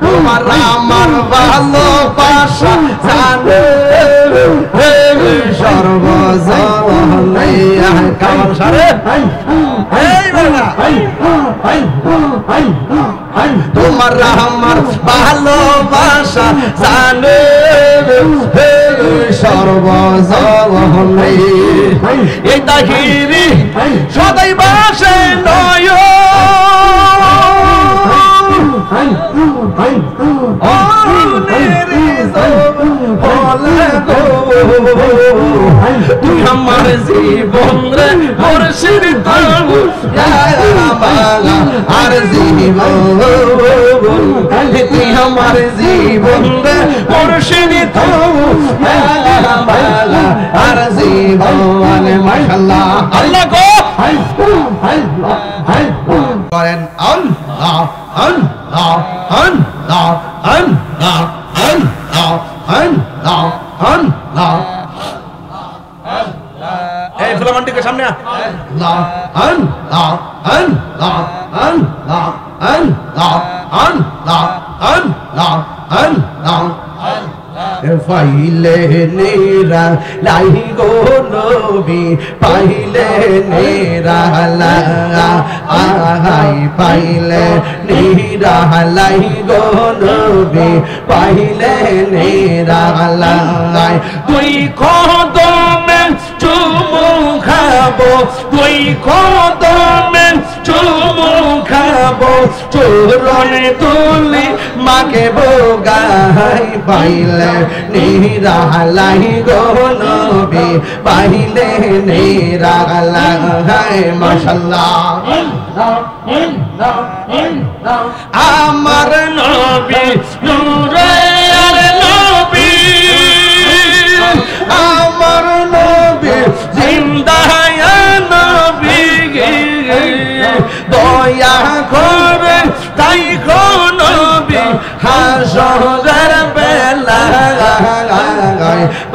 তোমার আমার ভালোবাসা জানে সর্বজনে কামান সারে তোমার আমার ভালোবাসা জানে সর্বজনে এই তাহিরি সদাই বাসে নয় তুই আমার জীবন রে মুর্শিদ আর জীবন তুই আমার জীবন রে মুর্শিদ আর জীবন মাশাআল্লাহ আল্লাহ গো করেন আল্লাহ আল্লাহ আল্লাহ আল্লাহ আল্লাহ আল্লাহ আল্লাহ এই ফুলামান্টিকে সামনে আল্লাহ আল্লাহ আল্লাহ আল্লাহ আল্লাহ আল্লাহ আল্লাহ আল্লাহ পাইলে নেরা লাই গো নবী পাইলে নেরা আহাই পাইলে নেরা লাই গো নবী পাইলে নেরা লাই তুই কদমে চুমু খাবো তুই কদমে চুমু খাবো চরণে তুলি মাকে বোগাই পাইলে নেরা লাই গো নবী পাইলে নেরা লাই মাশাআল্লাহ আমার নবী নূরে আর নবী আমার নবী জিন্দা নবী দয়া করে তাই গো নবী হাসরের বেলা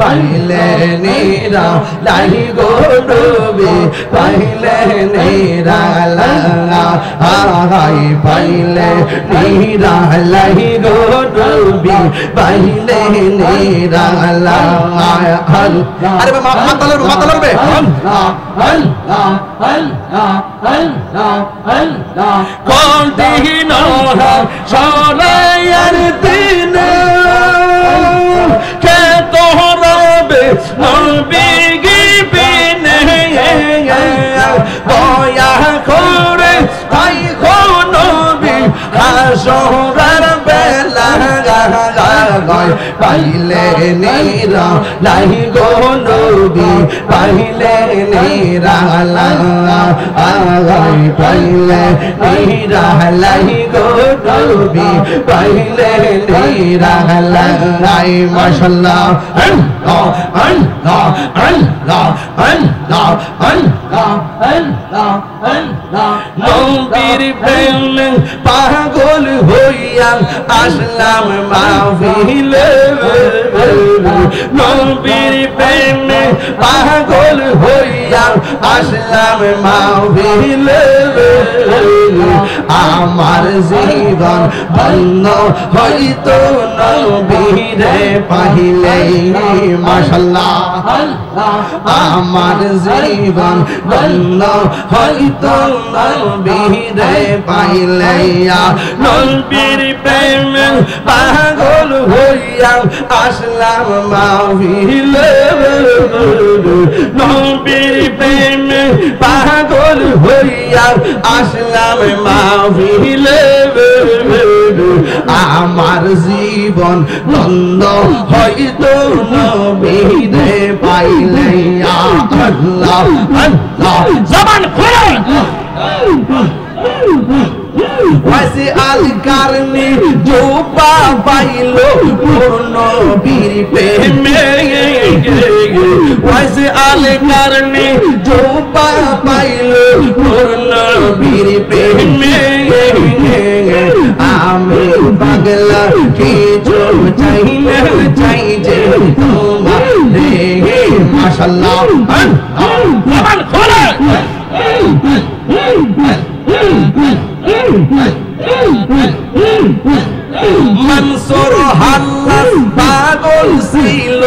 পাইলে নেরা লাই গো নবী পাইলে নেরা লাই পাইলে নেরা লাই গো নবী পাইলে নেরা লাই আরে মাথা লড়বে আল্লাহ আল্লাহ আল্লাহ আল্লাহ আল্লাহ কোন দিন সরাইয়ার দিন কে তোরাবে নবী গিবিনে দয়া করে তাই গো নবী হাসরের বেলা পাইলে নেরা লাই গো নবী পাইলে নেরা লাই পাইলে নেরা লাই গো নবী পাইলে নেরা লাই মাশাআল্লাহ আল্লাহ আল্লাহ আল্লাহ আল্লাহ আল্লাহ আল্লাহ আল্লাহ নবীর প্রেমে পাগল হইয়া আসলাম মাহফিলে নবীর প্রেমে পাগল হইয়া আসলাম মাহফিলে আমার জীবন ধন্য হইতো নবীরে পাইলে মাশাআল্লাহ আমার জীবন ধন্য হইতো নবীরে পাইলে নবীর প্রেমে পাগল হইয়া আসলাম মাহফিলে নবীর প্রেমে পাগল হইয়া আসলাম মাহফিলে আমার জীবন ধন্য হইতো নবীরে পাইলে আল্লাহ আল্লাহ জবান খুলে वैसे आल कारने जो पाइलो पूर्ण वीर पे वैसे आल कारने जो पाइलो पूर्ण वीर पे आमे पगला के जो चाहिए तुम्हारे माशाल्लाह जबान खोले মনসুর হাল্লাস পাগল ছিল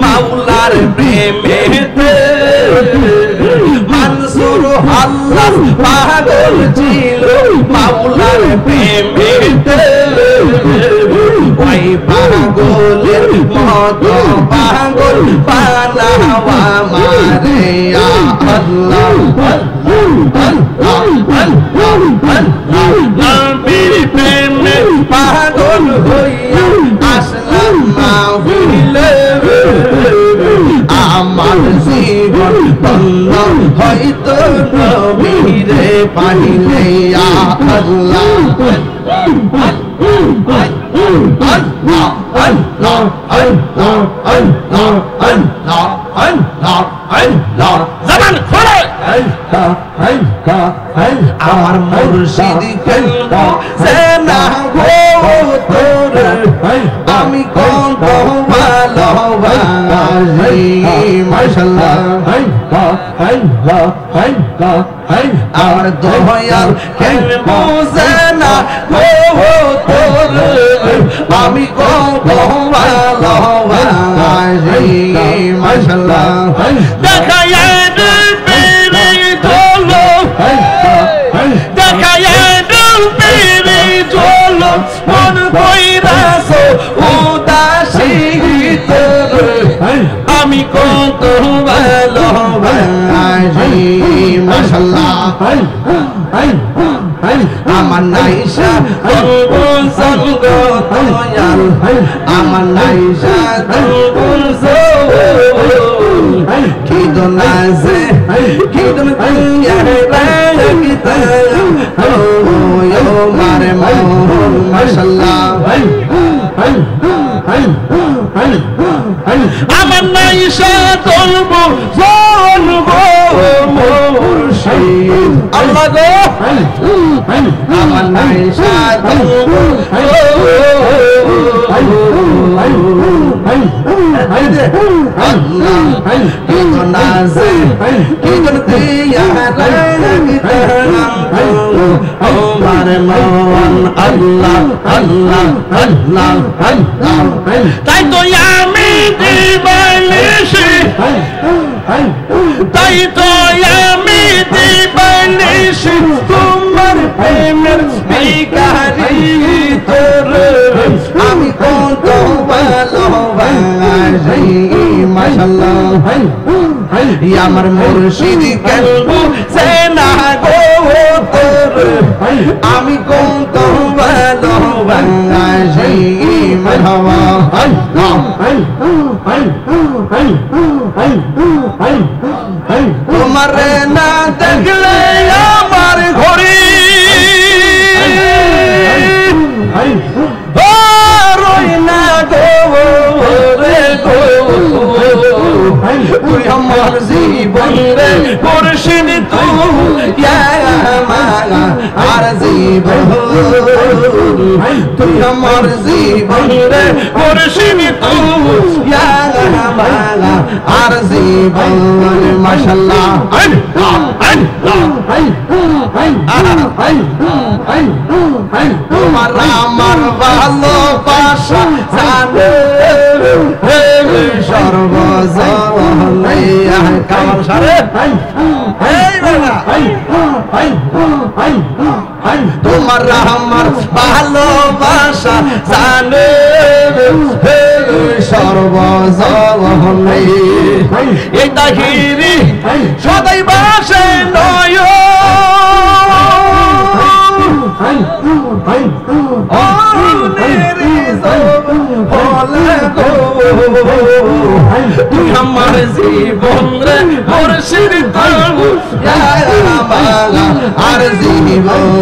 মাওলার প্রেমেতে মনসুর হাল্লাস পাগল ছিল মাওলার প্রেমেতে ওই পাগলের মতো পাগল বানাওয়া মারে আল্লাহ নবীর প্রেমে পাগল হইয়া আসলাম মাহফিলে আমার জীবন ধন্য হয়তো নবীরে পাইলে আল্লাহ জবান খোলে আমার মুর্শিদ কেন্দ্র সেনা গো তোর আমি কত ভালোবাসি মাশাআল্লাহ আমার দয়াল কেন্দ্র সেনা গো তোর আমি কত ভালোবাসি মাশাআল্লাহ দেখায় মন কইরাছো উদাসী আমি কত ভালোবাসি মাশাআল্লাহ আমার নাইশা তুল সঙ্গ দয়াল আমার নাইশা তুল কি দোনাজে কি দোন কুইয়া রাগিতা ও মারে মোহন মাশাআল্লাহ আমার নাইশা তুলবো ফোন গো মুর্শিদ আল্লাহ গো আমার নাইশা তুলবো আল্লাহ কি নাজে কি দিয়া রাগিতা ও মারে মোহন আল্লাহ আল্লাহ আল্লাহ আল্লাহ তাই তো আমি দিবানিশি তাই তো আমি দিবানিশি তোমার প্রেমের ভিখারি তোর আমি কত ভালোবাসি মাশাআল্লাহ আমার মুর্শিদ কেন্দ্র সেনা গো তোর আমি কত ভালোবাসি মারহাবা তোমার না দেখলে আমার ঘড়ি রই না গো রে গো তুই আমার জীবন রে মুর্শিদ তুই আর জীবন তুই আমার জীবন রে মুর্শিদ তুই আর জীবন মাশাআল্লাহ তোমার আমার ভালোবাসা জানে সর্বজনে কামাল সারে তোমার আমার ভালোবাসা জানে সর্বজনে এই তাহিরি সদাই বাসে নয় তুই আমার জীবন রে মুর্শিদ আর জীবন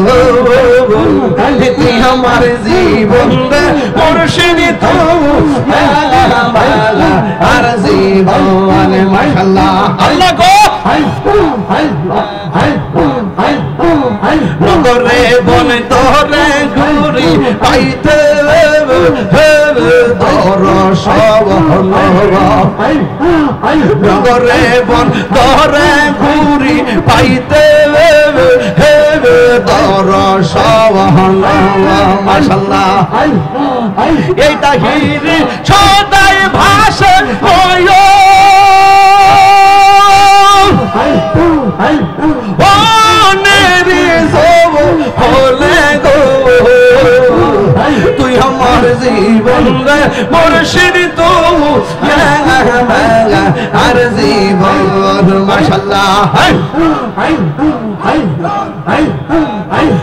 তুই আমার জীবন রে মুর্শিদ আর জীবন মাশাআল্লাহ আল্লাহ গো নগরে বন তোরে ঘুরি পাইতে তোর সব নগরে বন তোরে ঘুরি পাইতে দর্শন মাশাআল্লাহ এই তাহির সদাই ভাষা হয় হলে গো তুই আমার জীবন রে মুর্শিদ তো আর জীবন মাশাআল্লাহ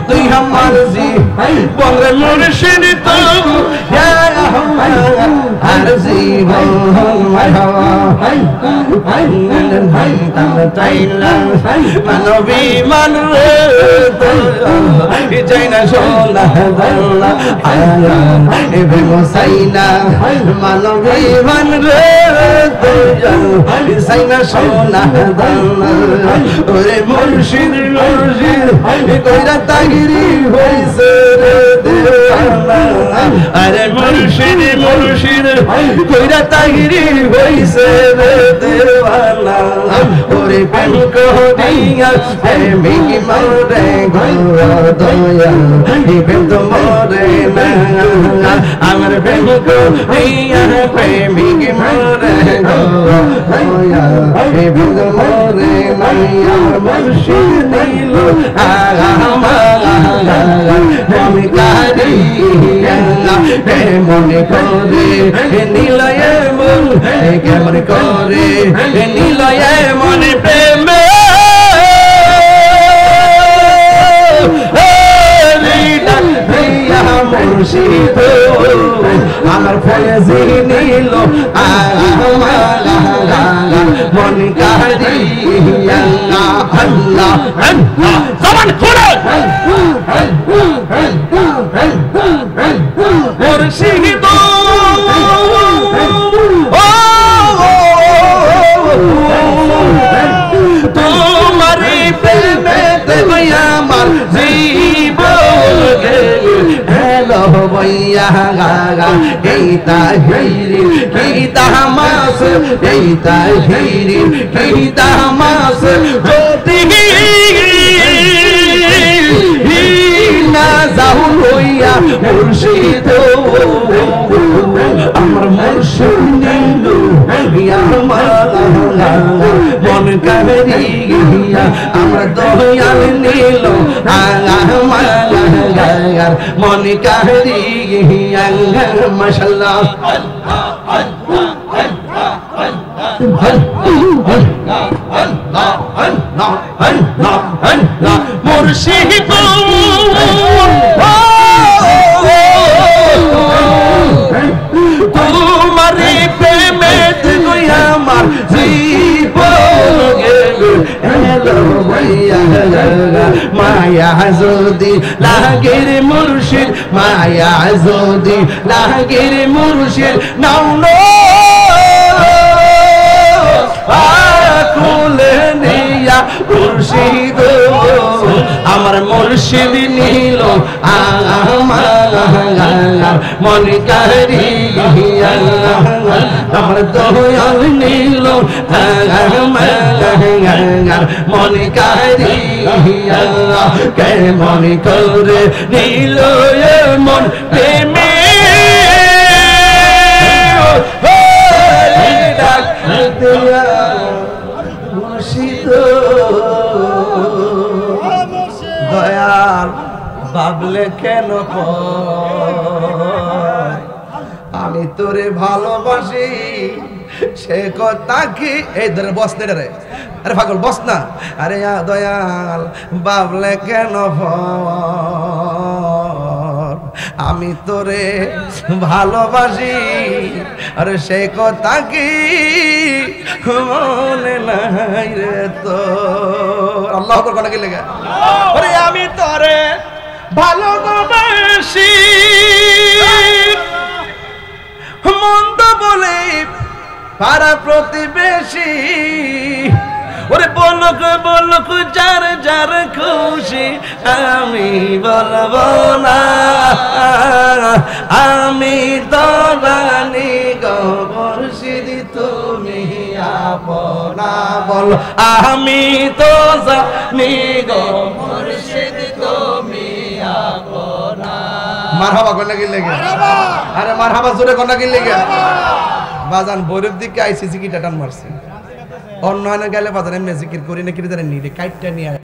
তুই আমার জীবন রে মুর্শিদ তো আর জীবন মানবী মান রে যাইনা সোনা দাল্লা এবে মোসাইনা মানবী মান রে সাইনা সোনা দাল্লা ওরে মুর্শিদ মুর্শিদ কইরা তাগিরি হইছে রে দেওয়ানা আরে মুর্শিদ মুর্শিদ কইরা তাগিরি হইছে রে দেওয়ানা ওরে প্রেম করিয়া প্রেমিক মরে গো দয়া প্রেম তো মরে না আমার প্রেম করিয়া প্রেমিক মরে গো দয়া প্রেম তো মরে না মুর্শিদ দিল আমি কারিয়া মনে করে নিলয়ে মন কেমন করে নিলয়ে মনে প্রেমে মুর্শিদ আমার ফয়েজি নিল মন কারিয়া আল্লাহ আল্লাহ সমান করে মুর্শিদ তোমারি প্রেমে দেবই আমার জীবন হেলো বইয়া গাগা এই তাহিরি কি তামাস এই তাহিরি কি তামাস যদি না যাও লইয়া মুর্শিদ আমার মুর্শিদ নিল মন কারিয়া আমার দয়াল নিল মন কারিয়া মাশাআল্লাহ মুর্শিদ তোমারি প্রেমে তুই আমার জীবন মায়া যদি লাগের মুর্শিদ মায়া যদি লাগের মুর্শিদ নাও খুলে নিয়া মুর্শিদ আমার মুর্শিদ নিল আমার মন কারিয়া আমার দয়াল নিল মন কারিয়া কে মন করে নিল মন প্রেমে মুর্শিদ দয়াল ভাবলে কেন আমি তোরে ভালোবাসি সে কথা কি এই ধরে বস নে রে আরে পাগল বস না আরে দয়াল ভাবলে কেন আমি তোরে ভালোবাসি আরে সে কথা কি মনে নাই রে তো আল্লাহ আকবার কোন কি লেগে আরে আমি তোরে ভালোবাসি মন্দ বলে পাড়া প্রতিবেশী ওরে বলক বলক যার যার খুশি আমি বলবো না আমি তো জানি গো মুর্শিদ তুমি আপনা বল আমি তো জানি গো মুর্শিদ মারহাবা কন্যা কি লেগে আরে মারহাবা জোরে কন্যা কি লেগে বাজান বৈরব দিকে আইসিসি কি টাটান মারছে অন্য গেলে বাজারে এমনি জিকির করি না কি জানেন নি কাইটটা নিয়ে